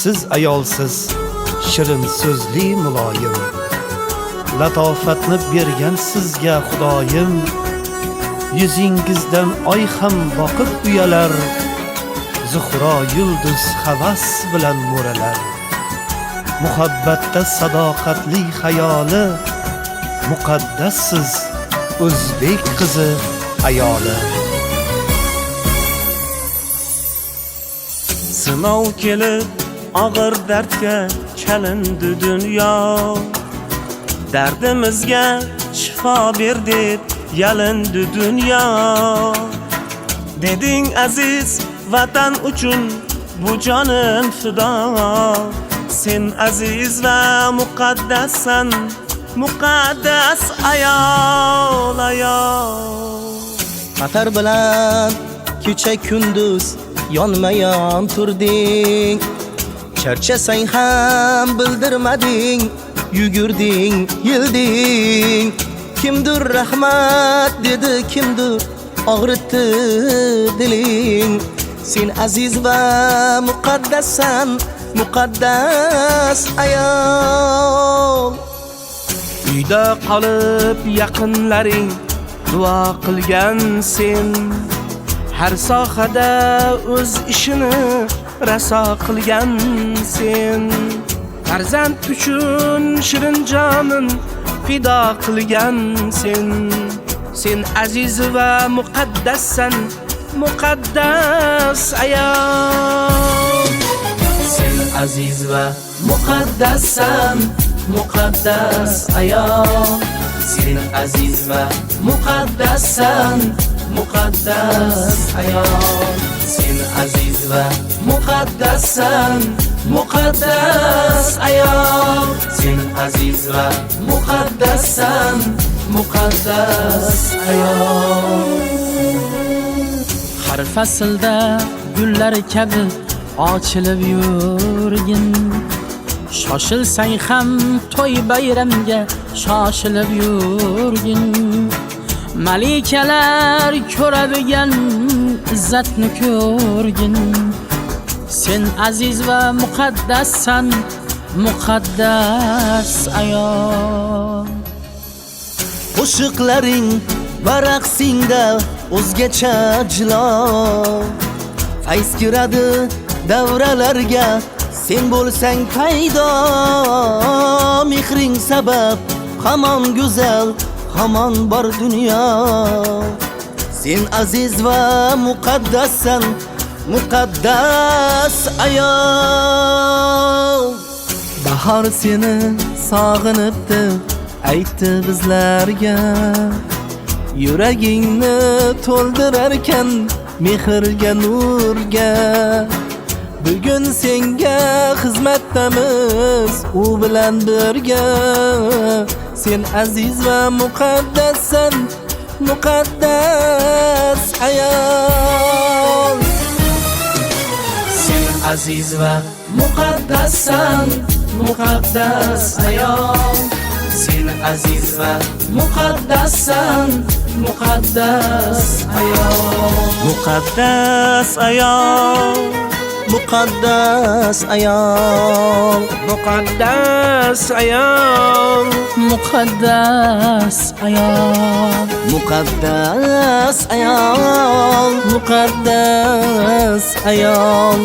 siz ayolsiz shirin so'zli muloyim. Latofatni bergan sizga Xudoyim, yuzingizdan oy ham boqib uyalar, Zuhro yulduz havas bilan mo'ralar. Muhabbatda sadoqatli xayoli, muqaddassiz o'zbek qizi ayoli. Sinov kelib og'ir dardga chalindi dunyo, dardimizga shifo ber deb yalindi dunyo. Deding aziz vatan uchun bu jonim fido, sen aziz va muqaddassan, muqaddas ayol ayol. Xatar bilan kecha kunduz yonma-yon turding, charchasang ham bildirmading, yugurding, yilding. Kimdir rahmat dedi, kimdir og'ritdi diling. Sen aziz va muqaddassan, muqaddas ayol. Uyda qolib yaqinlaring duo qilgan sen, har sohada o'z ishini raso qilgan sen. Farzand uchun shirin jonin fido qilgan sen. Sen aziz va muqaddassan, muqaddas ayol. Sen aziz va muqaddassan, muqaddas ayol. Sen aziz va muqaddassan, muqaddas ayol. Sen aziz va muqaddassan, muqaddas ayol. Sen aziz va muqaddassan, muqaddas ayol. Har faslda gullar kabi ochilib yurgin, shoshilsang ham to'y bayramga shoshilib yurgin. Malikalar ko'radigan izzatni ko'rgin. Sen aziz va muqaddassan, muqaddas ayol. Qo'shiqlaring va raqsingda o'zgacha jilo, fayz kiradi davralarga sen bo'lsang paydo. Mehring sabab hamon go'zal, hamon bor dunyo. Sen aziz va muqaddassan, muqaddas ayol. Bahor seni sog'inibdi, aytdi bizlarga. Yuragingni to'ldirarkan mehrga, nurga. Bugun senga xizmatdamiz u bilan birga. Sen aziz va muqaddassan, muqaddas ayol. Sen aziz va muqaddassan, muqaddas ayol. Sen aziz va muqaddassan, muqaddas ayol. Muqaddas ayol, muqaddas ayol. muqaddas ayol, Muqaddas ayol. Muqaddas ayol, muqaddas ayol.